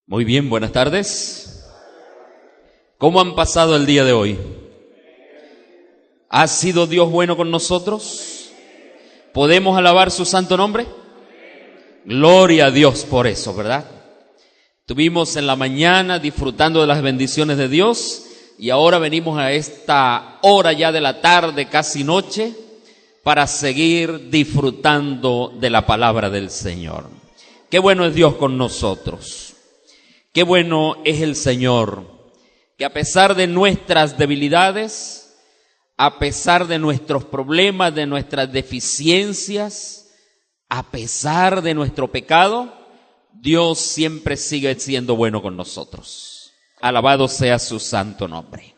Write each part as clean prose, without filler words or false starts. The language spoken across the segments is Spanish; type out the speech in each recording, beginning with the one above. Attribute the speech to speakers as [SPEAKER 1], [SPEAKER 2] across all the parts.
[SPEAKER 1] Muy bien, buenas tardes. ¿Cómo han pasado el día de hoy? ¿Ha sido Dios bueno con nosotros? ¿Podemos alabar su santo nombre? Gloria a Dios por eso, ¿verdad? Estuvimos en la mañana disfrutando de las bendiciones de Dios y ahora venimos a esta hora ya de la tarde, casi noche, para seguir disfrutando de la palabra del Señor. Qué bueno es Dios con nosotros. Qué bueno es el Señor, que a pesar de nuestras debilidades, a pesar de nuestros problemas, de nuestras deficiencias, a pesar de nuestro pecado, Dios siempre sigue siendo bueno con nosotros. Alabado sea su santo nombre.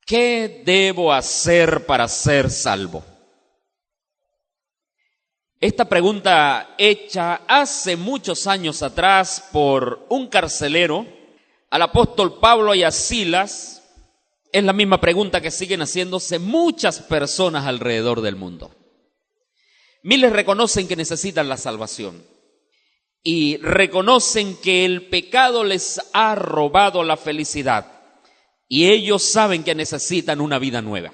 [SPEAKER 1] ¿Qué debo hacer para ser salvo? Esta pregunta hecha hace muchos años atrás por un carcelero al apóstol Pablo y a Silas es la misma pregunta que siguen haciéndose muchas personas alrededor del mundo. Miles reconocen que necesitan la salvación y reconocen que el pecado les ha robado la felicidad y ellos saben que necesitan una vida nueva.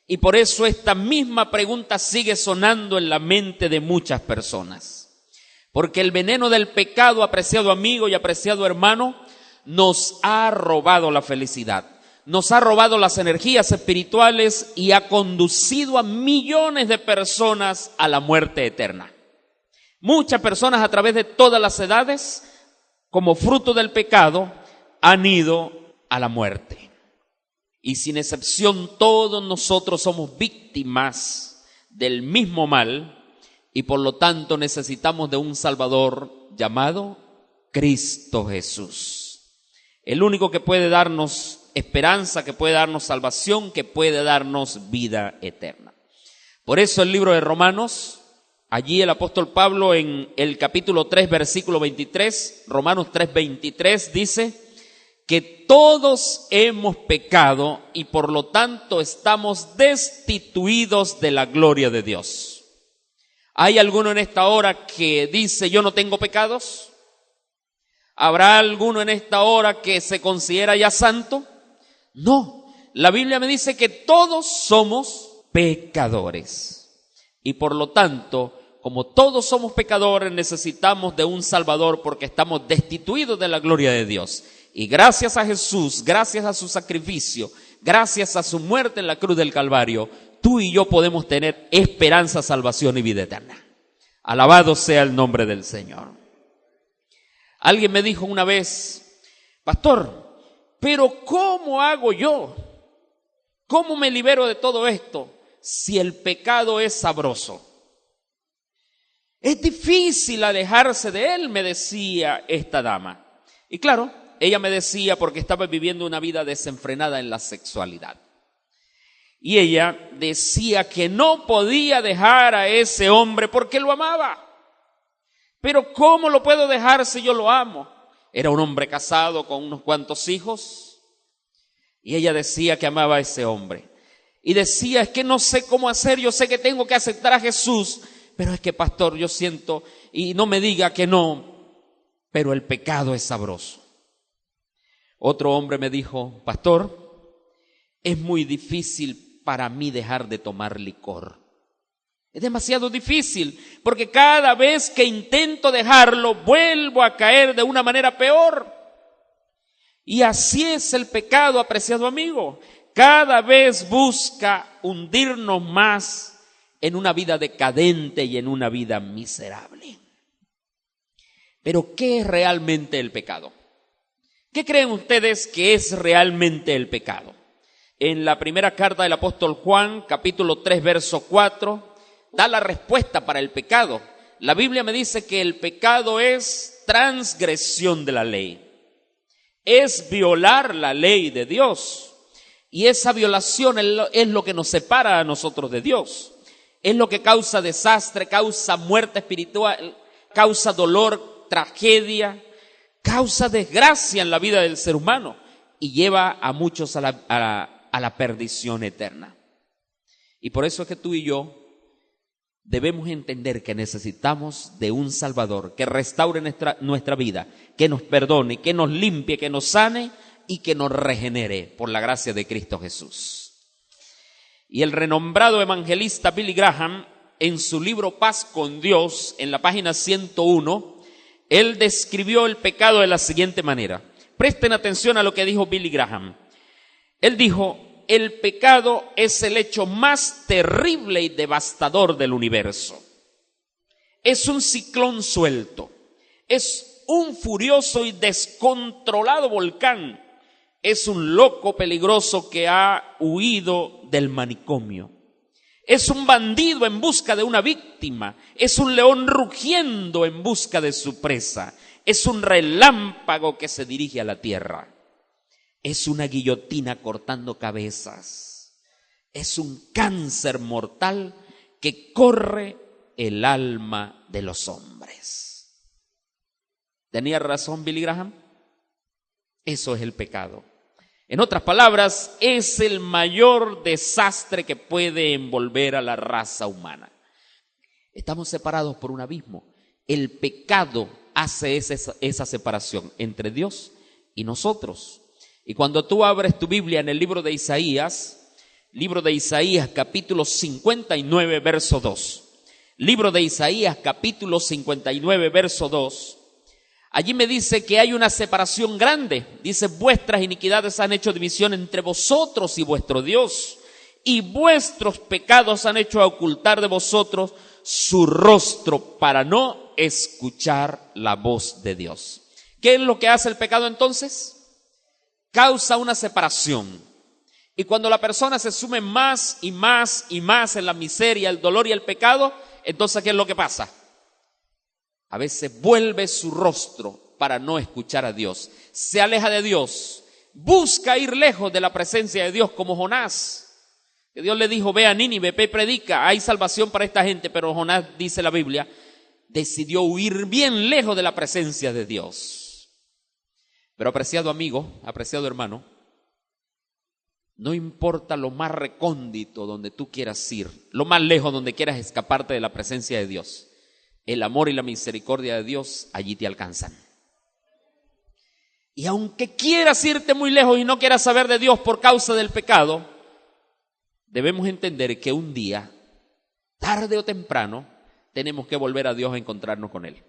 [SPEAKER 1] Y por eso esta misma pregunta sigue sonando en la mente de muchas personas. Porque el veneno del pecado, apreciado amigo y apreciado hermano, nos ha robado la felicidad. Nos ha robado las energías espirituales y ha conducido a millones de personas a la muerte eterna. Muchas personas a través de todas las edades, como fruto del pecado, han ido a la muerte. Y sin excepción todos nosotros somos víctimas del mismo mal y por lo tanto necesitamos de un Salvador llamado Cristo Jesús. El único que puede darnos esperanza, que puede darnos salvación, que puede darnos vida eterna. Por eso el libro de Romanos, allí el apóstol Pablo en el capítulo 3, versículo 23, Romanos 3, 23 dice que todos hemos pecado y por lo tanto estamos destituidos de la gloria de Dios. ¿Hay alguno en esta hora que dice yo no tengo pecados? ¿Habrá alguno en esta hora que se considera ya santo? No, la Biblia me dice que todos somos pecadores y por lo tanto, como todos somos pecadores, necesitamos de un Salvador porque estamos destituidos de la gloria de Dios. Y gracias a Jesús, gracias a su sacrificio, gracias a su muerte en la cruz del Calvario, tú y yo podemos tener esperanza, salvación y vida eterna. Alabado sea el nombre del Señor. Alguien me dijo una vez, pastor, pero ¿cómo hago yo? ¿Cómo me libero de todo esto si el pecado es sabroso? Es difícil alejarse de él, me decía esta dama. Y claro, ella me decía porque estaba viviendo una vida desenfrenada en la sexualidad. Y ella decía que no podía dejar a ese hombre porque lo amaba. Pero ¿cómo lo puedo dejar si yo lo amo? Era un hombre casado con unos cuantos hijos. Y ella decía que amaba a ese hombre. Y decía, es que no sé cómo hacer, yo sé que tengo que aceptar a Jesús. Pero es que, pastor, yo siento, y no me diga que no, pero el pecado es sabroso. Otro hombre me dijo, pastor, es muy difícil para mí dejar de tomar licor. Es demasiado difícil, porque cada vez que intento dejarlo, vuelvo a caer de una manera peor. Y así es el pecado, apreciado amigo. Cada vez busca hundirnos más en una vida decadente y en una vida miserable. Pero, ¿qué es realmente el pecado? ¿Qué creen ustedes que es realmente el pecado? En la primera carta del apóstol Juan, capítulo 3, verso 4, da la respuesta para el pecado. La Biblia me dice que el pecado es transgresión de la ley. Es violar la ley de Dios. Y esa violación es lo que nos separa a nosotros de Dios. Es lo que causa desastre, causa muerte espiritual, causa dolor, tragedia, causa desgracia en la vida del ser humano y lleva a muchos a la perdición eterna. Y por eso es que tú y yo debemos entender que necesitamos de un Salvador que restaure nuestra vida, que nos perdone, que nos limpie, que nos sane y que nos regenere por la gracia de Cristo Jesús. Y el renombrado evangelista Billy Graham, en su libro Paz con Dios, en la página 101, él describió el pecado de la siguiente manera. Presten atención a lo que dijo Billy Graham. Él dijo: el pecado es el hecho más terrible y devastador del universo. Es un ciclón suelto, es un furioso y descontrolado volcán, es un loco peligroso que ha huido del manicomio. Es un bandido en busca de una víctima, es un león rugiendo en busca de su presa, es un relámpago que se dirige a la tierra. Es una guillotina cortando cabezas. Es un cáncer mortal que corre el alma de los hombres. ¿Tenía razón Billy Graham? Eso es el pecado. En otras palabras, es el mayor desastre que puede envolver a la raza humana. Estamos separados por un abismo. El pecado hace esa separación entre Dios y nosotros. Y cuando tú abres tu Biblia en el libro de Isaías capítulo 59, verso 2. Libro de Isaías capítulo 59, verso 2. Allí me dice que hay una separación grande. Dice: vuestras iniquidades han hecho división entre vosotros y vuestro Dios, y vuestros pecados han hecho ocultar de vosotros su rostro para no escuchar la voz de Dios. ¿Qué es lo que hace el pecado entonces? Causa una separación. Y cuando la persona se sume más y más y más en la miseria, el dolor y el pecado, entonces ¿qué es lo que pasa? A veces vuelve su rostro para no escuchar a Dios. Se aleja de Dios. Busca ir lejos de la presencia de Dios, como Jonás. Que Dios le dijo: ve a Nínive, ve y predica, hay salvación para esta gente. Pero Jonás, dice la Biblia, decidió huir bien lejos de la presencia de Dios. Pero apreciado amigo, apreciado hermano, no importa lo más recóndito donde tú quieras ir, lo más lejos donde quieras escaparte de la presencia de Dios, el amor y la misericordia de Dios allí te alcanzan. Y aunque quieras irte muy lejos y no quieras saber de Dios por causa del pecado, debemos entender que un día, tarde o temprano, tenemos que volver a Dios a encontrarnos con Él.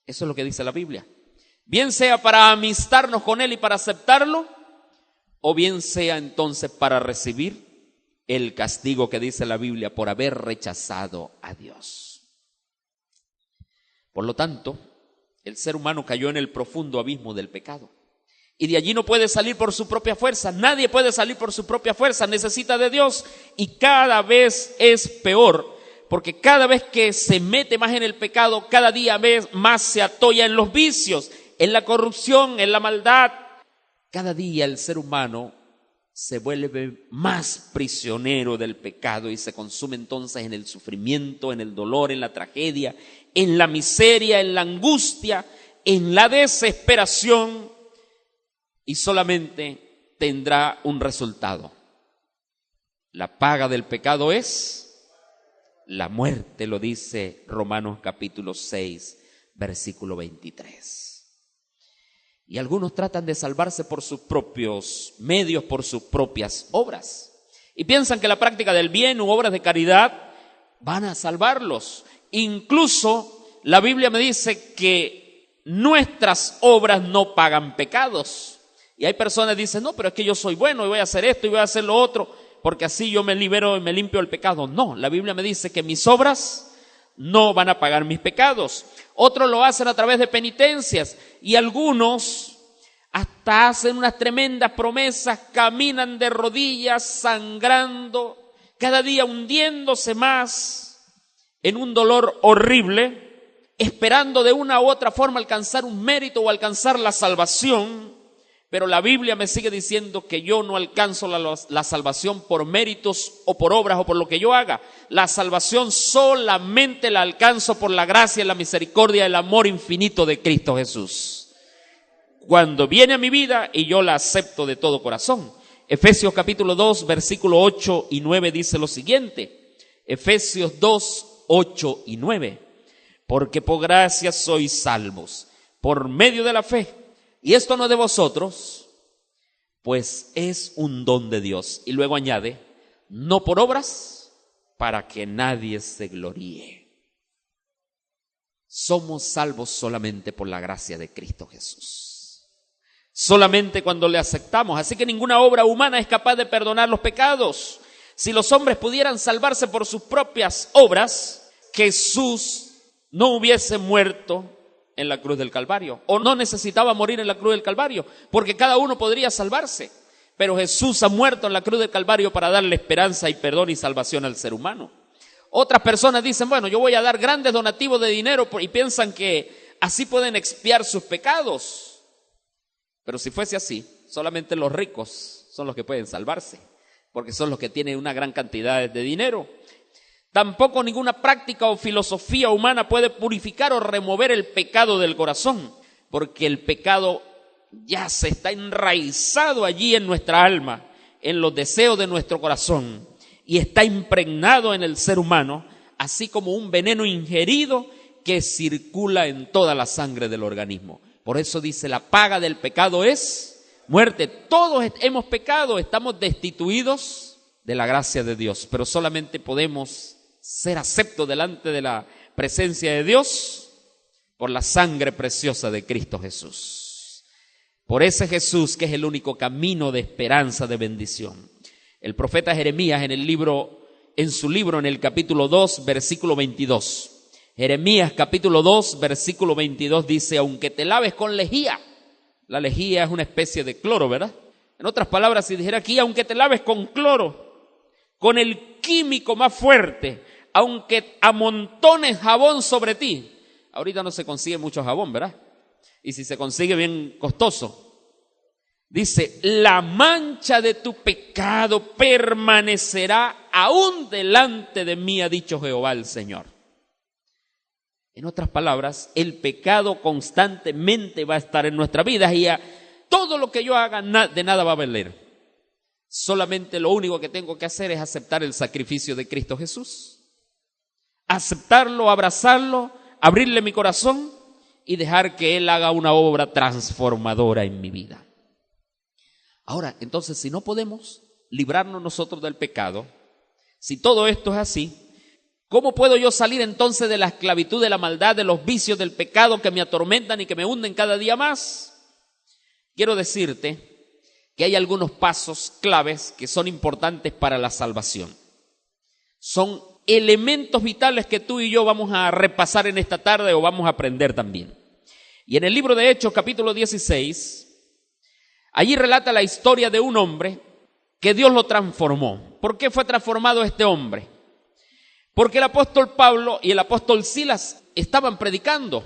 [SPEAKER 1] Eso es lo que dice la Biblia. Bien sea para amistarnos con Él y para aceptarlo, o bien sea entonces para recibir el castigo que dice la Biblia por haber rechazado a Dios. Por lo tanto, el ser humano cayó en el profundo abismo del pecado. Y de allí no puede salir por su propia fuerza. Nadie puede salir por su propia fuerza. Necesita de Dios. Y cada vez es peor. Porque cada vez que se mete más en el pecado, cada día más se atolla en los vicios, en la corrupción, en la maldad. Cada día el ser humano se vuelve más prisionero del pecado y se consume entonces en el sufrimiento, en el dolor, en la tragedia, en la miseria, en la angustia, en la desesperación, y solamente tendrá un resultado. La paga del pecado es la muerte, lo dice Romanos capítulo 6, versículo 23. Y algunos tratan de salvarse por sus propios medios, por sus propias obras. Y piensan que la práctica del bien u obras de caridad van a salvarlos. Incluso la Biblia me dice que nuestras obras no pagan pecados. Y hay personas que dicen: no, pero es que yo soy bueno y voy a hacer esto y voy a hacer lo otro, porque así yo me libero y me limpio del pecado. No, la Biblia me dice que mis obras no van a pagar mis pecados. Otros lo hacen a través de penitencias y algunos hasta hacen unas tremendas promesas, caminan de rodillas, sangrando, cada día hundiéndose más en un dolor horrible, esperando de una u otra forma alcanzar un mérito o alcanzar la salvación. Pero la Biblia me sigue diciendo que yo no alcanzo la salvación por méritos o por obras o por lo que yo haga. La salvación solamente la alcanzo por la gracia, la misericordia, el amor infinito de Cristo Jesús. Cuando viene a mi vida y yo la acepto de todo corazón. Efesios capítulo 2, versículo 8 y 9 dice lo siguiente. Efesios 2, 8 y 9. Porque por gracia sois salvos, por medio de la fe. Y esto no de vosotros, pues es un don de Dios. Y luego añade, no por obras, para que nadie se gloríe. Somos salvos solamente por la gracia de Cristo Jesús. Solamente cuando le aceptamos. Así que ninguna obra humana es capaz de perdonar los pecados. Si los hombres pudieran salvarse por sus propias obras, Jesús no hubiese muerto en la cruz del Calvario, o no necesitaba morir en la cruz del Calvario, porque cada uno podría salvarse. Pero Jesús ha muerto en la cruz del Calvario para darle esperanza y perdón y salvación al ser humano. Otras personas dicen, bueno, yo voy a dar grandes donativos de dinero y piensan que así pueden expiar sus pecados. Pero si fuese así, solamente los ricos son los que pueden salvarse, porque son los que tienen una gran cantidad de dinero. Tampoco ninguna práctica o filosofía humana puede purificar o remover el pecado del corazón, porque el pecado ya se está enraizado allí en nuestra alma, en los deseos de nuestro corazón, y está impregnado en el ser humano, así como un veneno ingerido que circula en toda la sangre del organismo. Por eso dice, la paga del pecado es muerte. Todos hemos pecado, estamos destituidos de la gracia de Dios, pero solamente podemos ser aceptos delante de la presencia de Dios por la sangre preciosa de Cristo Jesús. Por ese Jesús que es el único camino de esperanza, de bendición. El profeta Jeremías en su libro en el capítulo 2, versículo 22. Jeremías capítulo 2, versículo 22 dice, aunque te laves con lejía. La lejía es una especie de cloro, ¿verdad? En otras palabras, si dijera aquí, aunque te laves con cloro, con el químico más fuerte, aunque amontones jabón sobre ti. Ahorita no se consigue mucho jabón, ¿verdad? Y si se consigue, bien costoso. Dice, la mancha de tu pecado permanecerá aún delante de mí, ha dicho Jehová el Señor. En otras palabras, el pecado constantemente va a estar en nuestra vida y todo lo que yo haga de nada va a valer. Solamente lo único que tengo que hacer es aceptar el sacrificio de Cristo Jesús. Aceptarlo, abrazarlo, abrirle mi corazón y dejar que Él haga una obra transformadora en mi vida. Ahora, entonces, si no podemos librarnos nosotros del pecado, si todo esto es así, ¿cómo puedo yo salir entonces de la esclavitud, de la maldad, de los vicios, del pecado que me atormentan y que me hunden cada día más? Quiero decirte que hay algunos pasos claves que son importantes para la salvación. Son elementos vitales que tú y yo vamos a repasar en esta tarde o vamos a aprender también. Y en el libro de Hechos, capítulo 16, allí relata la historia de un hombre que Dios lo transformó. ¿Por qué fue transformado este hombre? Porque el apóstol Pablo y el apóstol Silas estaban predicando.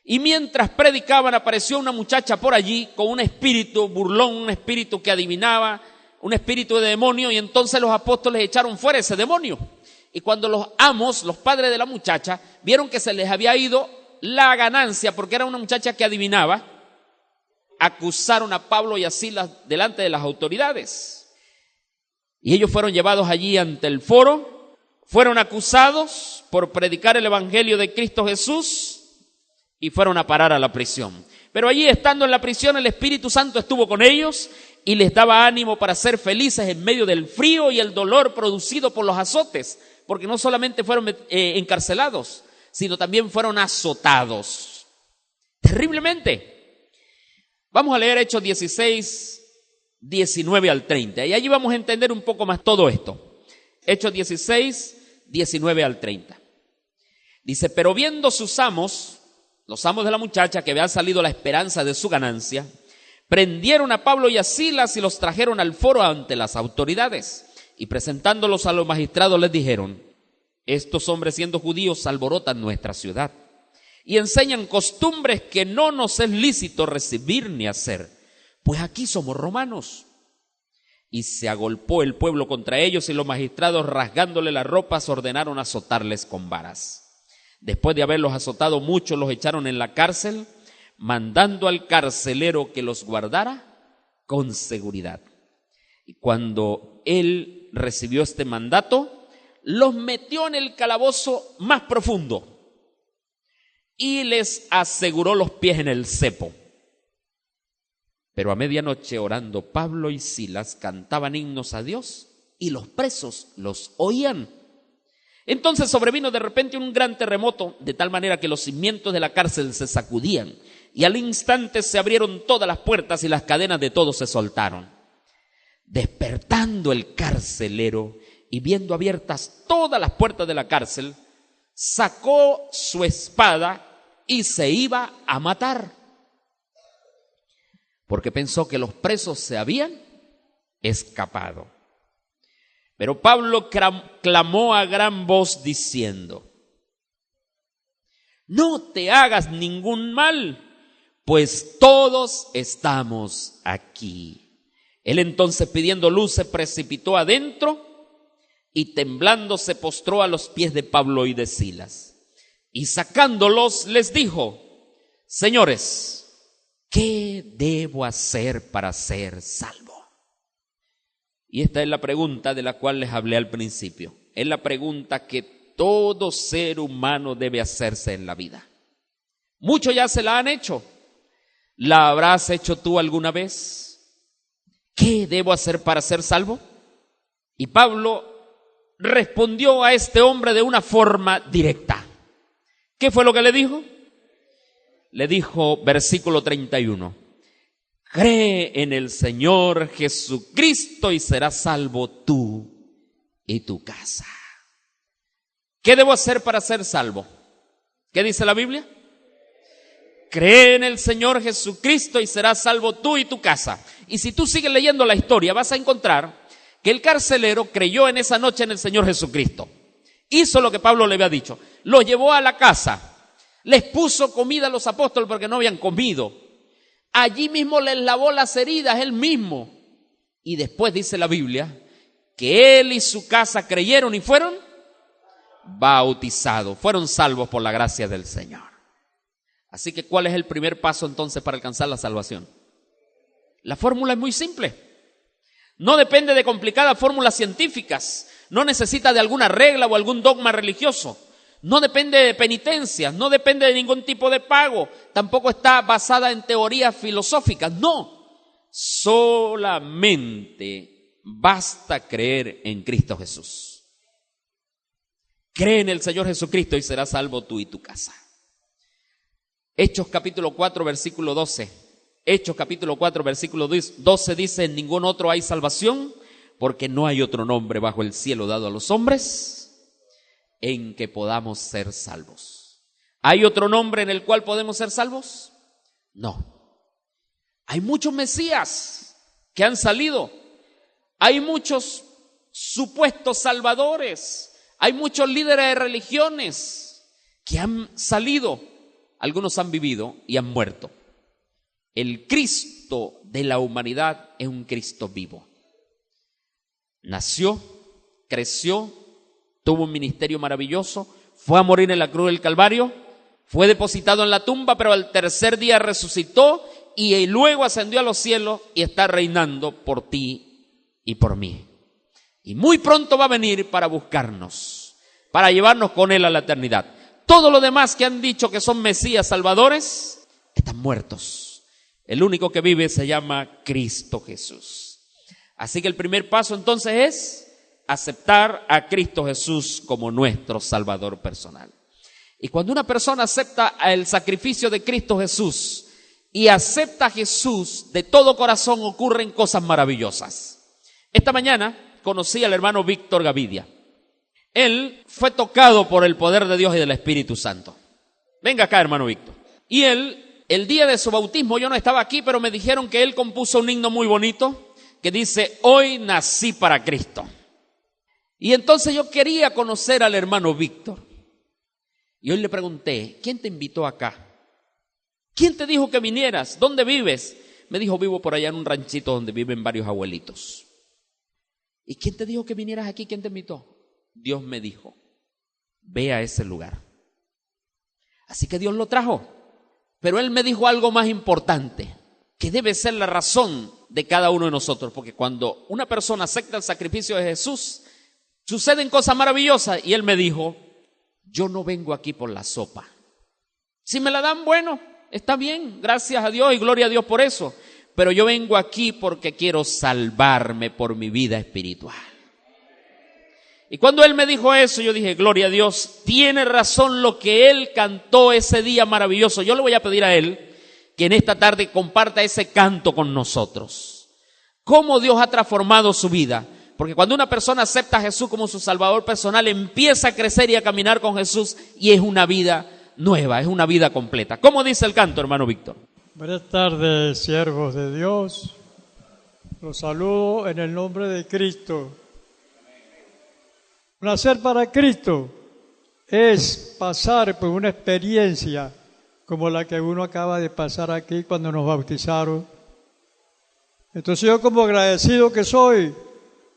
[SPEAKER 1] Y mientras predicaban apareció una muchacha por allí con un espíritu burlón, un espíritu que adivinaba, un espíritu de demonio, y entonces los apóstoles echaron fuera ese demonio. Y cuando los amos, los padres de la muchacha, vieron que se les había ido la ganancia, porque era una muchacha que adivinaba, acusaron a Pablo y a Silas delante de las autoridades. Y ellos fueron llevados allí ante el foro, fueron acusados por predicar el evangelio de Cristo Jesús y fueron a parar a la prisión. Pero allí, estando en la prisión, el Espíritu Santo estuvo con ellos y les daba ánimo para ser felices en medio del frío y el dolor producido por los azotes, porque no solamente fueron encarcelados, sino también fueron azotados terriblemente. Vamos a leer Hechos 16, 19 al 30, y allí vamos a entender un poco más todo esto. Hechos 16, 19 al 30. Dice, pero viendo sus amos, los amos de la muchacha, que había salido la esperanza de su ganancia, prendieron a Pablo y a Silas y los trajeron al foro ante las autoridades. Y presentándolos a los magistrados les dijeron, estos hombres siendo judíos alborotan nuestra ciudad y enseñan costumbres que no nos es lícito recibir ni hacer, pues aquí somos romanos. Y se agolpó el pueblo contra ellos y los magistrados, rasgándole las ropas, ordenaron azotarles con varas. Después de haberlos azotado mucho, los echaron en la cárcel, mandando al carcelero que los guardara con seguridad. Y cuando él recibió este mandato, los metió en el calabozo más profundo y les aseguró los pies en el cepo. Pero a medianoche, orando, Pablo y Silas cantaban himnos a Dios y los presos los oían. Entonces sobrevino de repente un gran terremoto, de tal manera que los cimientos de la cárcel se sacudían, y al instante se abrieron todas las puertas y las cadenas de todos se soltaron. Despertando el carcelero y viendo abiertas todas las puertas de la cárcel, sacó su espada y se iba a matar, porque pensó que los presos se habían escapado. Pero Pablo clamó a gran voz diciendo: no te hagas ningún mal, pues todos estamos aquí. Él entonces, pidiendo luz, se precipitó adentro y temblando se postró a los pies de Pablo y de Silas. Y sacándolos les dijo: señores, ¿qué debo hacer para ser salvo? Y esta es la pregunta de la cual les hablé al principio. Es la pregunta que todo ser humano debe hacerse en la vida. Muchos ya se la han hecho. ¿La habrás hecho tú alguna vez? ¿Qué debo hacer para ser salvo? Y Pablo respondió a este hombre de una forma directa. ¿Qué fue lo que le dijo? Le dijo, versículo 31, cree en el Señor Jesucristo y serás salvo tú y tu casa. ¿Qué debo hacer para ser salvo? ¿Qué dice la Biblia? Cree en el Señor Jesucristo y serás salvo tú y tu casa. Y si tú sigues leyendo la historia, vas a encontrar que el carcelero creyó en esa noche en el Señor Jesucristo. Hizo lo que Pablo le había dicho. Los llevó a la casa. Les puso comida a los apóstoles porque no habían comido. Allí mismo les lavó las heridas él mismo. Y después dice la Biblia que él y su casa creyeron y fueron bautizados. Fueron salvos por la gracia del Señor. Así que, ¿cuál es el primer paso entonces para alcanzar la salvación? La fórmula es muy simple. No depende de complicadas fórmulas científicas. No necesita de alguna regla o algún dogma religioso. No depende de penitencias. No depende de ningún tipo de pago. Tampoco está basada en teorías filosóficas. No. Solamente basta creer en Cristo Jesús. Cree en el Señor Jesucristo y serás salvo tú y tu casa. Hechos capítulo 4, versículo 12. Hechos capítulo 4, versículo 12 dice: en ningún otro hay salvación, porque no hay otro nombre bajo el cielo dado a los hombres en que podamos ser salvos. ¿Hay otro nombre en el cual podemos ser salvos? No. Hay muchos mesías que han salido. Hay muchos supuestos salvadores. Hay muchos líderes de religiones que han salido. Algunos han vivido y han muerto. El Cristo de la humanidad es un Cristo vivo. Nació, creció, tuvo un ministerio maravilloso, fue a morir en la cruz del Calvario, fue depositado en la tumba, pero al tercer día resucitó y luego ascendió a los cielos y está reinando por ti y por mí. Y muy pronto va a venir para buscarnos, para llevarnos con Él a la eternidad. Todos los demás que han dicho que son Mesías salvadores están muertos. El único que vive se llama Cristo Jesús. Así que el primer paso entonces es aceptar a Cristo Jesús como nuestro Salvador personal. Y cuando una persona acepta el sacrificio de Cristo Jesús y acepta a Jesús de todo corazón, ocurren cosas maravillosas. Esta mañana conocí al hermano Víctor Gavidia. Él fue tocado por el poder de Dios y del Espíritu Santo. Venga acá, hermano Víctor. Y él, el día de su bautismo, yo no estaba aquí, pero me dijeron que él compuso un himno muy bonito que dice: hoy nací para Cristo. Y entonces yo quería conocer al hermano Víctor. Y hoy le pregunté: ¿quién te invitó acá? ¿Quién te dijo que vinieras? ¿Dónde vives? Me dijo: vivo por allá en un ranchito donde viven varios abuelitos. ¿Y quién te dijo que vinieras aquí? ¿Quién te invitó? Dios me dijo: ve a ese lugar. Así que Dios lo trajo. Pero Él me dijo algo más importante, que debe ser la razón de cada uno de nosotros. Porque cuando una persona acepta el sacrificio de Jesús, suceden cosas maravillosas. Y él me dijo, yo no vengo aquí por la sopa. Si me la dan, bueno, está bien, gracias a Dios y gloria a Dios por eso. Pero yo vengo aquí porque quiero salvarme por mi vida espiritual. Y cuando él me dijo eso, yo dije, gloria a Dios, tiene razón lo que él cantó ese día maravilloso. Yo le voy a pedir a él que en esta tarde comparta ese canto con nosotros. Cómo Dios ha transformado su vida. Porque cuando una persona acepta a Jesús como su Salvador personal, empieza a crecer y a caminar con Jesús y es una vida nueva, es una vida completa. ¿Cómo dice el canto, hermano Víctor?
[SPEAKER 2] Buenas tardes, siervos de Dios. Los saludo en el nombre de Cristo. Nacer para Cristo es pasar por una experiencia como la que uno acaba de pasar aquí cuando nos bautizaron. Entonces yo, como agradecido que soy,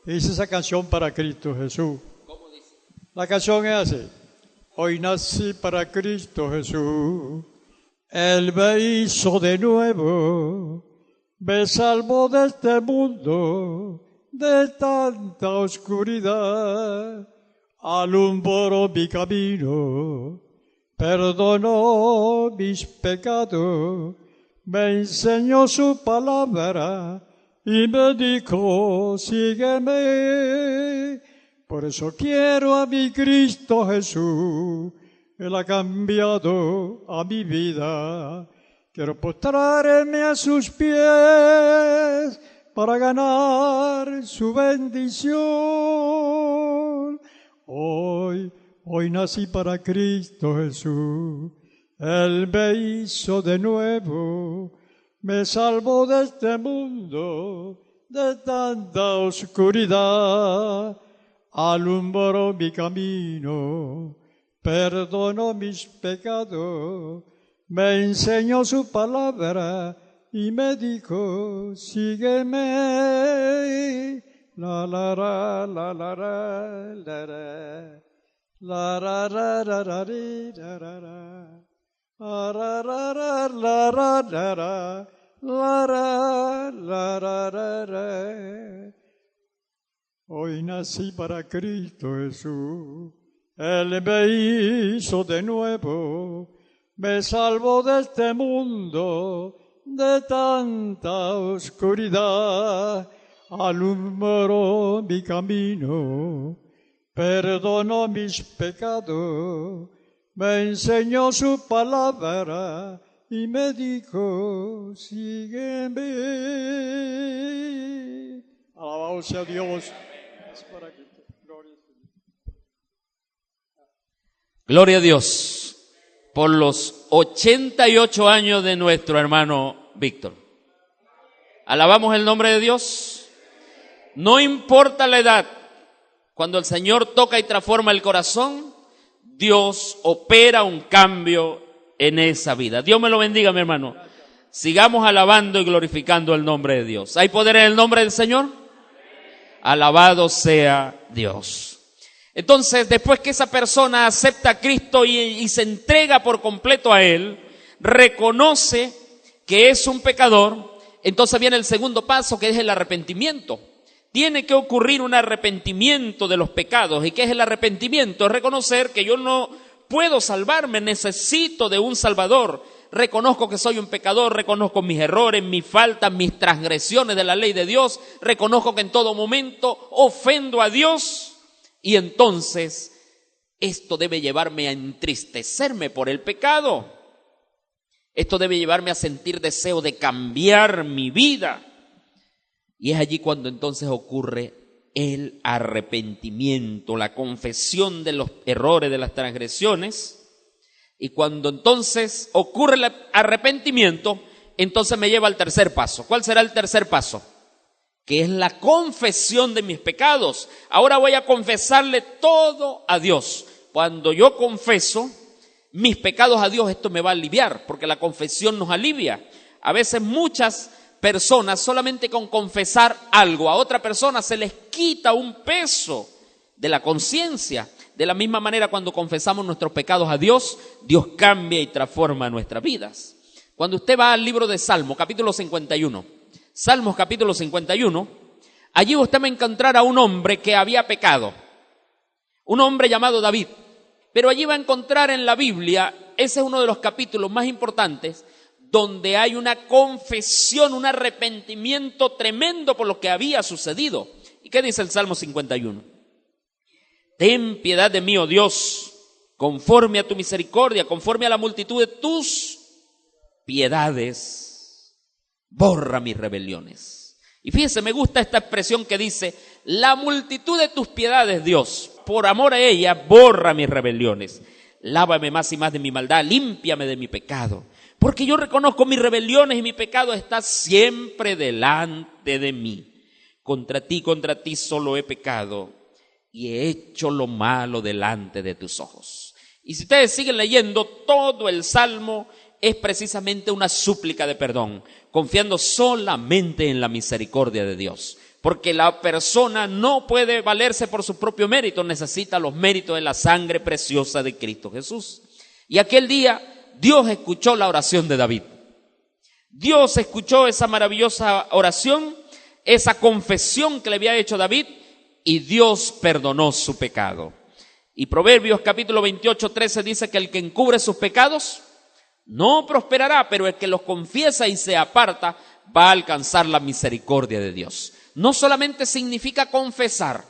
[SPEAKER 2] hice esa canción para Cristo Jesús.
[SPEAKER 1] ¿Cómo dice?
[SPEAKER 2] La canción es así. Hoy nací para Cristo Jesús. Él me hizo de nuevo, me salvó de este mundo, de tanta oscuridad. Alumbró mi camino, perdonó mis pecados, me enseñó su palabra y me dijo, sígueme. Por eso quiero a mi Cristo Jesús, Él ha cambiado a mi vida. Quiero postrarme a sus pies para ganar su bendición. Hoy nací para Cristo Jesús. Él me hizo de nuevo, me salvó de este mundo, de tanta oscuridad. Alumbró mi camino, perdonó mis pecados, me enseñó su palabra y me dijo, sígueme. La la la la la la la la la la la la la. Hoy nací para Cristo Jesús. Él me hizo de nuevo, me salvó de este mundo, de tanta oscuridad. Alumbró mi camino, perdonó mis pecados, me enseñó su palabra y me dijo, sígueme. Alabado sea Dios.
[SPEAKER 1] Gloria a Dios por los 88 años de nuestro hermano Víctor. Alabamos el nombre de Dios. No importa la edad, cuando el Señor toca y transforma el corazón, Dios opera un cambio en esa vida. Dios me lo bendiga, mi hermano. Sigamos alabando y glorificando el nombre de Dios. ¿Hay poder en el nombre del Señor? Alabado sea Dios. Entonces, después que esa persona acepta a Cristo y se entrega por completo a Él, reconoce que es un pecador, entonces viene el segundo paso, que es el arrepentimiento. Tiene que ocurrir un arrepentimiento de los pecados. ¿Y qué es el arrepentimiento? Es reconocer que yo no puedo salvarme, necesito de un Salvador. Reconozco que soy un pecador, reconozco mis errores, mis faltas, mis transgresiones de la ley de Dios. Reconozco que en todo momento ofendo a Dios. Y entonces esto debe llevarme a entristecerme por el pecado. Esto debe llevarme a sentir deseo de cambiar mi vida. Y es allí cuando entonces ocurre el arrepentimiento, la confesión de los errores, de las transgresiones. Y cuando entonces ocurre el arrepentimiento, entonces me lleva al tercer paso. ¿Cuál será el tercer paso? Que es la confesión de mis pecados. Ahora voy a confesarle todo a Dios. Cuando yo confieso mis pecados a Dios, esto me va a aliviar, porque la confesión nos alivia. A veces muchas personas, solamente con confesar algo a otra persona, se les quita un peso de la conciencia. De la misma manera, cuando confesamos nuestros pecados a Dios, Dios cambia y transforma nuestras vidas. Cuando usted va al libro de Salmos, capítulo 51, Salmos capítulo 51, allí usted va a encontrar a un hombre que había pecado. un hombre llamado David. Pero allí va a encontrar en la Biblia, ese es uno de los capítulos más importantes, donde hay una confesión, un arrepentimiento tremendo por lo que había sucedido. ¿Y qué dice el Salmo 51? Ten piedad de mí, oh Dios, conforme a tu misericordia, conforme a la multitud de tus piedades, borra mis rebeliones. Y fíjese, me gusta esta expresión que dice, la multitud de tus piedades, Dios, por amor a ella, borra mis rebeliones. Lávame más y más de mi maldad, límpiame de mi pecado. Porque yo reconozco mis rebeliones y mi pecado está siempre delante de mí. Contra ti solo he pecado y he hecho lo malo delante de tus ojos. Y si ustedes siguen leyendo, todo el Salmo es precisamente una súplica de perdón, confiando solamente en la misericordia de Dios. Porque la persona no puede valerse por su propio mérito, necesita los méritos de la sangre preciosa de Cristo Jesús. Y aquel día Dios escuchó la oración de David. Dios escuchó esa maravillosa oración, esa confesión que le había hecho David, y Dios perdonó su pecado. Y Proverbios capítulo 28, 13 dice que el que encubre sus pecados no prosperará, pero el que los confiesa y se aparta va a alcanzar la misericordia de Dios. No solamente significa confesar,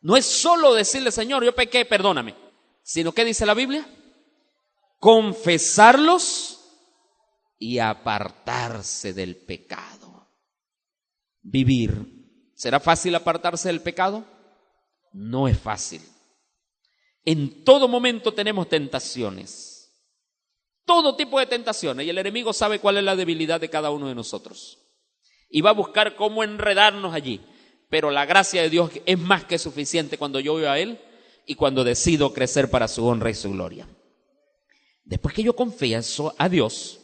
[SPEAKER 1] no es solo decirle, Señor, yo pequé, perdóname, sino ¿qué dice la Biblia? Confesarlos y apartarse del pecado. Vivir. ¿Será fácil apartarse del pecado? No es fácil. En todo momento tenemos tentaciones. Todo tipo de tentaciones. Y el enemigo sabe cuál es la debilidad de cada uno de nosotros. Y va a buscar cómo enredarnos allí. Pero la gracia de Dios es más que suficiente cuando yo voy a Él y cuando decido crecer para su honra y su gloria. Después que yo confieso a Dios,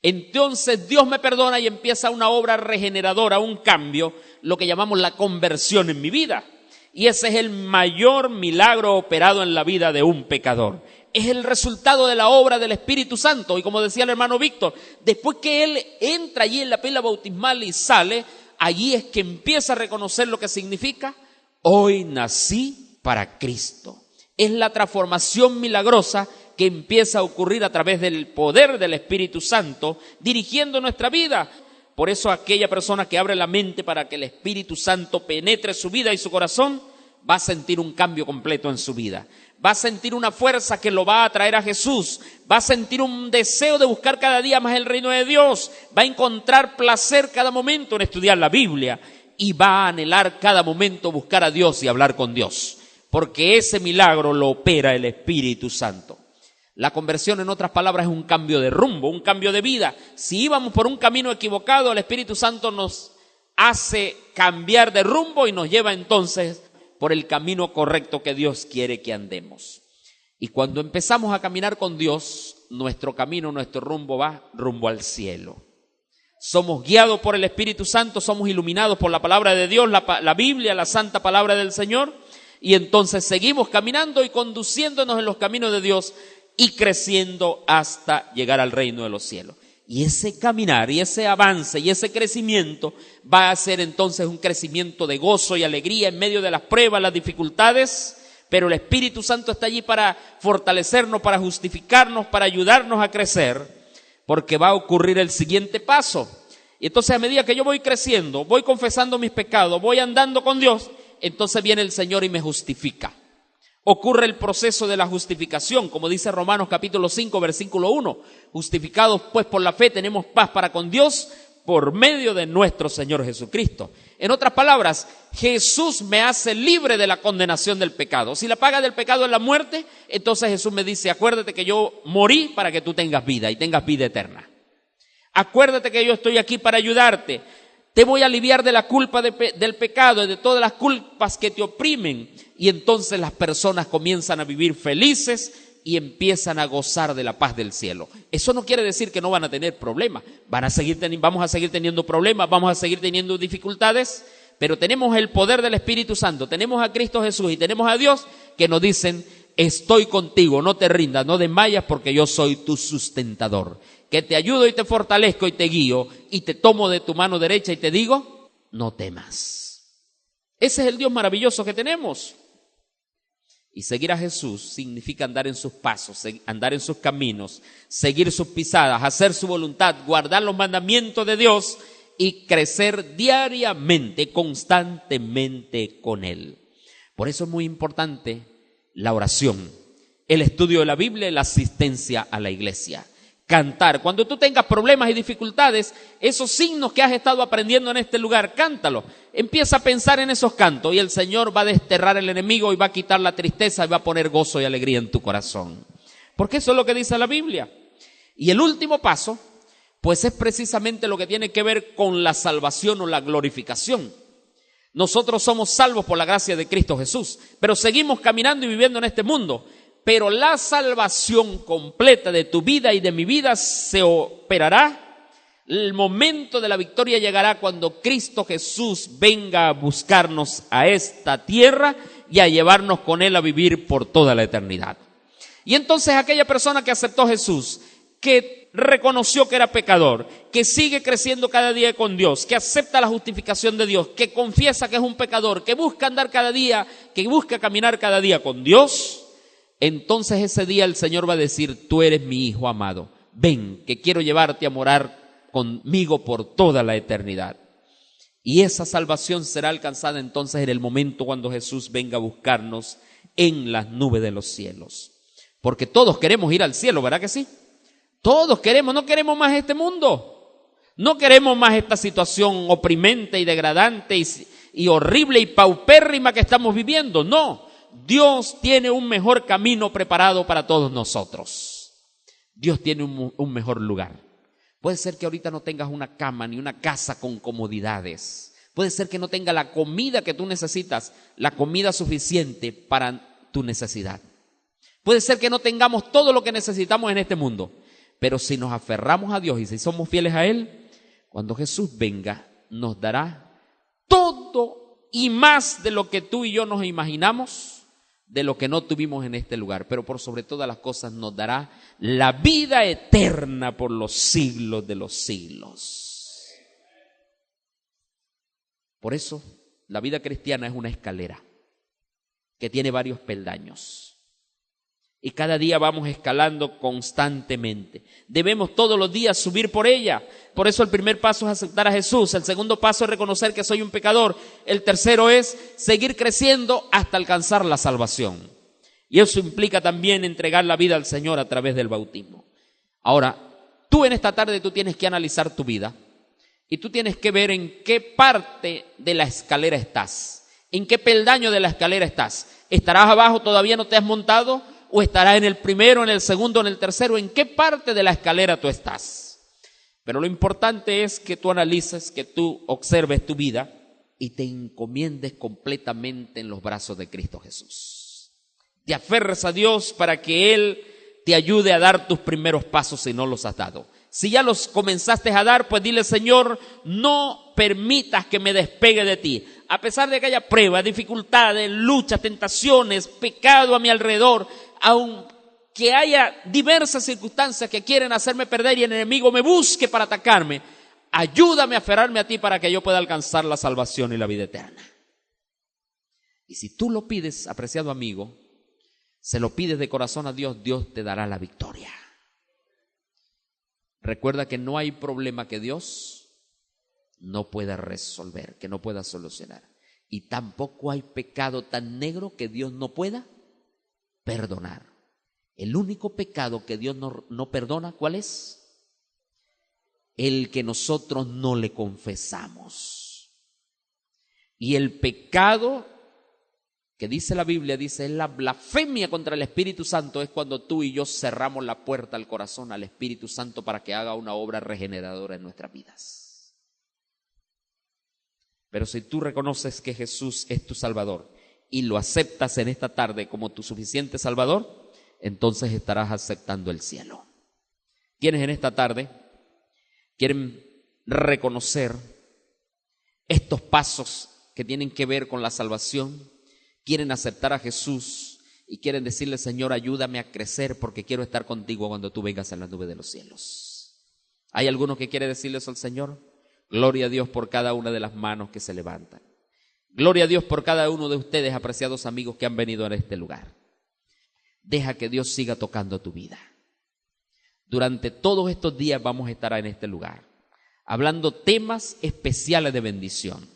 [SPEAKER 1] entonces Dios me perdona y empieza una obra regeneradora, un cambio, lo que llamamos la conversión en mi vida. Y ese es el mayor milagro operado en la vida de un pecador. Es el resultado de la obra del Espíritu Santo. Y como decía el hermano Víctor, después que él entra allí en la pila bautismal y sale, allí es que empieza a reconocer lo que significa, hoy nací para Cristo. Es la transformación milagrosa que empieza a ocurrir a través del poder del Espíritu Santo dirigiendo nuestra vida. Por eso aquella persona que abre la mente para que el Espíritu Santo penetre su vida y su corazón, va a sentir un cambio completo en su vida. Va a sentir una fuerza que lo va a traer a Jesús. Va a sentir un deseo de buscar cada día más el reino de Dios. Va a encontrar placer cada momento en estudiar la Biblia. Y va a anhelar cada momento buscar a Dios y hablar con Dios. Porque ese milagro lo opera el Espíritu Santo. La conversión, en otras palabras, es un cambio de rumbo, un cambio de vida. Si íbamos por un camino equivocado, el Espíritu Santo nos hace cambiar de rumbo y nos lleva entonces por el camino correcto que Dios quiere que andemos. Y cuando empezamos a caminar con Dios, nuestro camino, nuestro rumbo va rumbo al cielo. Somos guiados por el Espíritu Santo, somos iluminados por la palabra de Dios, la Biblia, la santa palabra del Señor, y entonces seguimos caminando y conduciéndonos en los caminos de Dios y creciendo hasta llegar al reino de los cielos. Y ese caminar y ese avance y ese crecimiento va a ser entonces un crecimiento de gozo y alegría en medio de las pruebas, las dificultades, pero el Espíritu Santo está allí para fortalecernos, para justificarnos, para ayudarnos a crecer, porque va a ocurrir el siguiente paso. Y entonces a medida que yo voy creciendo, voy confesando mis pecados, voy andando con Dios, entonces viene el Señor y me justifica. Ocurre el proceso de la justificación, como dice Romanos capítulo 5, versículo 1. Justificados pues por la fe tenemos paz para con Dios por medio de nuestro Señor Jesucristo. En otras palabras, Jesús me hace libre de la condenación del pecado. Si la paga del pecado es la muerte, entonces Jesús me dice, acuérdate que yo morí para que tú tengas vida y tengas vida eterna. Acuérdate que yo estoy aquí para ayudarte. Te voy a aliviar de la culpa del pecado y de todas las culpas que te oprimen. Y entonces las personas comienzan a vivir felices y empiezan a gozar de la paz del cielo. Eso no quiere decir que no van a tener problemas. Vamos a seguir teniendo problemas, vamos a seguir teniendo dificultades, pero tenemos el poder del Espíritu Santo, tenemos a Cristo Jesús y tenemos a Dios que nos dicen, estoy contigo, no te rindas, no desmayas porque yo soy tu sustentador. Que te ayudo y te fortalezco y te guío y te tomo de tu mano derecha y te digo, no temas. Ese es el Dios maravilloso que tenemos. Y seguir a Jesús significa andar en sus pasos, andar en sus caminos, seguir sus pisadas, hacer su voluntad, guardar los mandamientos de Dios y crecer diariamente, constantemente con Él. Por eso es muy importante la oración, el estudio de la Biblia y la asistencia a la iglesia. Cantar. Cuando tú tengas problemas y dificultades, esos signos que has estado aprendiendo en este lugar, cántalo. Empieza a pensar en esos cantos y el Señor va a desterrar al enemigo y va a quitar la tristeza y va a poner gozo y alegría en tu corazón. Porque eso es lo que dice la Biblia. Y el último paso, pues es precisamente lo que tiene que ver con la salvación o la glorificación. Nosotros somos salvos por la gracia de Cristo Jesús, pero seguimos caminando y viviendo en este mundo. Pero la salvación completa de tu vida y de mi vida se operará. El momento de la victoria llegará cuando Cristo Jesús venga a buscarnos a esta tierra y a llevarnos con Él a vivir por toda la eternidad. Y entonces aquella persona que aceptó a Jesús, que reconoció que era pecador, que sigue creciendo cada día con Dios, que acepta la justificación de Dios, que confiesa que es un pecador, que busca andar cada día, que busca caminar cada día con Dios, entonces ese día el Señor va a decir: tú eres mi hijo amado, ven, que quiero llevarte a morar conmigo por toda la eternidad. Y esa salvación será alcanzada entonces en el momento cuando Jesús venga a buscarnos en las nubes de los cielos. Porque todos queremos ir al cielo, ¿verdad que sí? Todos queremos, no queremos más este mundo. No queremos más esta situación oprimente y degradante y horrible y paupérrima que estamos viviendo, no. Dios tiene un mejor camino preparado para todos nosotros. Dios tiene un mejor lugar. Puede ser que ahorita no tengas una cama ni una casa con comodidades. Puede ser que no tengas la comida que tú necesitas, la comida suficiente para tu necesidad. Puede ser que no tengamos todo lo que necesitamos en este mundo. Pero si nos aferramos a Dios y si somos fieles a Él, cuando Jesús venga, nos dará todo y más de lo que tú y yo nos imaginamos, de lo que no tuvimos en este lugar, pero por sobre todas las cosas nos dará la vida eterna por los siglos de los siglos. Por eso, la vida cristiana es una escalera que tiene varios peldaños. Y cada día vamos escalando constantemente. Debemos todos los días subir por ella. Por eso el primer paso es aceptar a Jesús. El segundo paso es reconocer que soy un pecador. El tercero es seguir creciendo hasta alcanzar la salvación. Y eso implica también entregar la vida al Señor a través del bautismo. Ahora, tú en esta tarde tú tienes que analizar tu vida. Y tú tienes que ver en qué parte de la escalera estás. En qué peldaño de la escalera estás. ¿Estarás abajo, todavía no te has montado? ¿O estarás en el primero, en el segundo, en el tercero? ¿En qué parte de la escalera tú estás? Pero lo importante es que tú analices, que tú observes tu vida y te encomiendes completamente en los brazos de Cristo Jesús. Te aferres a Dios para que Él te ayude a dar tus primeros pasos si no los has dado. Si ya los comenzaste a dar, pues dile: Señor, no permitas que me despegue de ti. A pesar de que haya pruebas, dificultades, luchas, tentaciones, pecado a mi alrededor, aunque haya diversas circunstancias que quieren hacerme perder y el enemigo me busque para atacarme, ayúdame a aferrarme a ti para que yo pueda alcanzar la salvación y la vida eterna. Y si tú lo pides, apreciado amigo, se lo pides de corazón a Dios, Dios te dará la victoria. Recuerda que no hay problema que Dios no pueda resolver, que no pueda solucionar. Y tampoco hay pecado tan negro que Dios no pueda perdonar. El único pecado que Dios no perdona, ¿cuál es? El que nosotros no le confesamos. Y el pecado que dice la Biblia, dice, es la blasfemia contra el Espíritu Santo, es cuando tú y yo cerramos la puerta al corazón, al Espíritu Santo, para que haga una obra regeneradora en nuestras vidas. Pero si tú reconoces que Jesús es tu Salvador y lo aceptas en esta tarde como tu suficiente Salvador, entonces estarás aceptando el cielo. ¿Quiénes en esta tarde quieren reconocer estos pasos que tienen que ver con la salvación? Quieren aceptar a Jesús y quieren decirle: Señor, ayúdame a crecer porque quiero estar contigo cuando tú vengas en la nube de los cielos. ¿Hay alguno que quiere decirle eso al Señor? Gloria a Dios por cada una de las manos que se levantan. Gloria a Dios por cada uno de ustedes, apreciados amigos, que han venido a este lugar. Deja que Dios siga tocando tu vida. Durante todos estos días vamos a estar en este lugar, hablando temas especiales de bendición.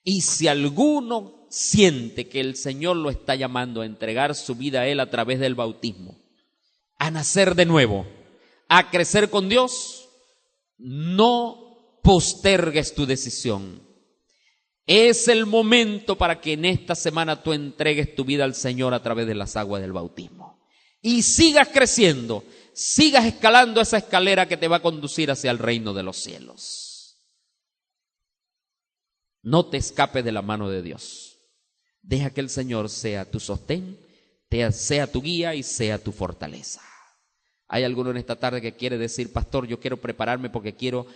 [SPEAKER 1] Y si alguno siente que el Señor lo está llamando a entregar su vida a Él a través del bautismo, a nacer de nuevo, a crecer con Dios, no postergues tu decisión. Es el momento para que en esta semana tú entregues tu vida al Señor a través de las aguas del bautismo. Y sigas creciendo, sigas escalando esa escalera que te va a conducir hacia el reino de los cielos. No te escapes de la mano de Dios. Deja que el Señor sea tu sostén, sea tu guía y sea tu fortaleza. Hay alguno en esta tarde que quiere decir: pastor, yo quiero prepararme porque quiero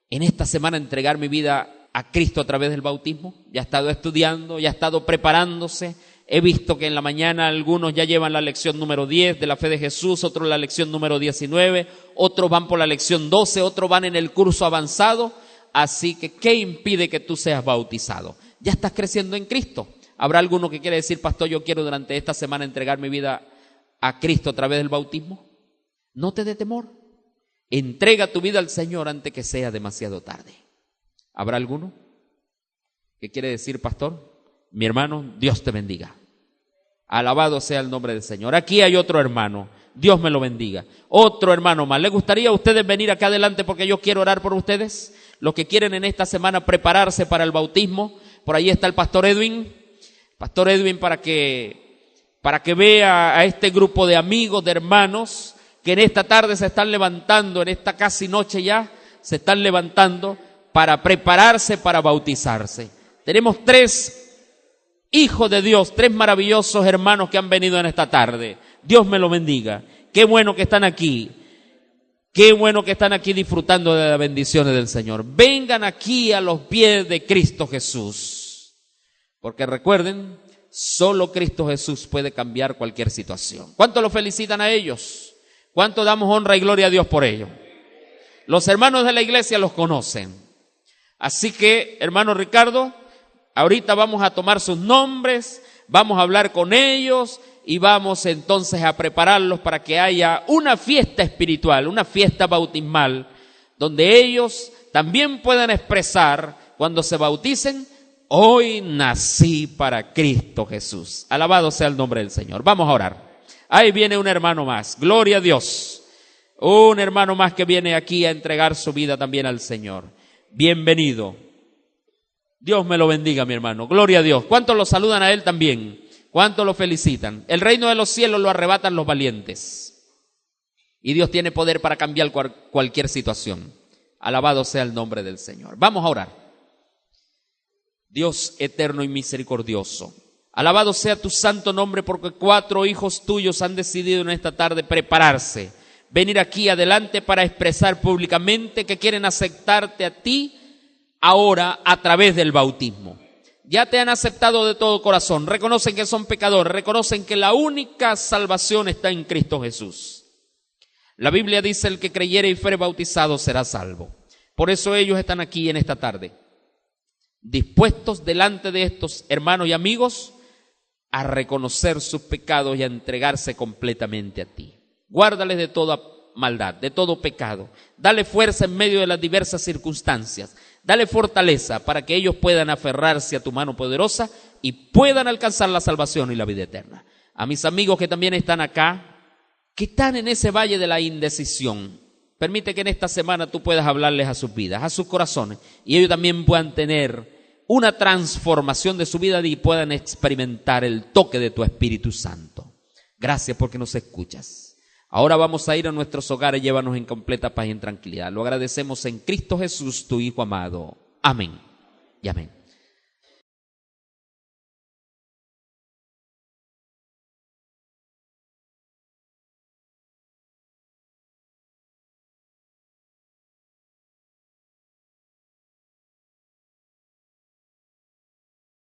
[SPEAKER 1] en esta semana entregar mi vida a Cristo a través del bautismo. Ya ha estado estudiando, ya ha estado preparándose. He visto que en la mañana algunos ya llevan la lección número 10 de la fe de Jesús, otros la lección número 19, otros van por la lección 12, otros van en el curso avanzado. Así que, ¿qué impide que tú seas bautizado? Ya estás creciendo en Cristo. ¿Habrá alguno que quiere decir: pastor, yo quiero durante esta semana entregar mi vida a Cristo a través del bautismo? No te dé temor. Entrega tu vida al Señor antes que sea demasiado tarde. ¿Habrá alguno que quiere decir: pastor, mi hermano, Dios te bendiga? Alabado sea el nombre del Señor. Aquí hay otro hermano, Dios me lo bendiga. Otro hermano más. ¿Les gustaría a ustedes venir acá adelante porque yo quiero orar por ustedes? Los que quieren en esta semana prepararse para el bautismo, por ahí está el pastor Edwin. Pastor Edwin, para que vea a este grupo de amigos, de hermanos, que en esta tarde se están levantando, en esta casi noche ya, se están levantando para prepararse para bautizarse. Tenemos 3 hijos de Dios, 3 maravillosos hermanos que han venido en esta tarde. Dios me lo bendiga. Qué bueno que están aquí. Qué bueno que están aquí disfrutando de las bendiciones del Señor. Vengan aquí a los pies de Cristo Jesús. Porque recuerden, solo Cristo Jesús puede cambiar cualquier situación. ¿Cuánto lo felicitan a ellos? ¿Cuánto damos honra y gloria a Dios por ello? Los hermanos de la iglesia los conocen. Así que, hermano Ricardo, ahorita vamos a tomar sus nombres, vamos a hablar con ellos y vamos entonces a prepararlos para que haya una fiesta espiritual, una fiesta bautismal, donde ellos también puedan expresar cuando se bauticen: hoy nací para Cristo Jesús. Alabado sea el nombre del Señor. Vamos a orar. Ahí viene un hermano más, gloria a Dios. Un hermano más que viene aquí a entregar su vida también al Señor. Bienvenido. Dios me lo bendiga, mi hermano. Gloria a Dios. ¿Cuántos lo saludan a él también? ¿Cuántos lo felicitan? El reino de los cielos lo arrebatan los valientes. Y Dios tiene poder para cambiar cualquier situación. Alabado sea el nombre del Señor. Vamos a orar. Dios eterno y misericordioso, alabado sea tu santo nombre, porque 4 hijos tuyos han decidido en esta tarde prepararse, venir aquí adelante para expresar públicamente que quieren aceptarte a ti ahora a través del bautismo. Ya te han aceptado de todo corazón, reconocen que son pecadores, reconocen que la única salvación está en Cristo Jesús. La Biblia dice: el que creyere y fuere bautizado será salvo. Por eso ellos están aquí en esta tarde, dispuestos delante de estos hermanos y amigos a reconocer sus pecados y a entregarse completamente a ti. Guárdales de toda maldad, de todo pecado. Dale fuerza en medio de las diversas circunstancias. Dale fortaleza para que ellos puedan aferrarse a tu mano poderosa y puedan alcanzar la salvación y la vida eterna. A mis amigos que también están acá, que están en ese valle de la indecisión, permite que en esta semana tú puedas hablarles a sus vidas, a sus corazones, y ellos también puedan tener una transformación de su vida y puedan experimentar el toque de tu Espíritu Santo. Gracias porque nos escuchas. Ahora vamos a ir a nuestros hogares, llévanos en completa paz y en tranquilidad. Lo agradecemos en Cristo Jesús, tu Hijo amado. Amén y amén.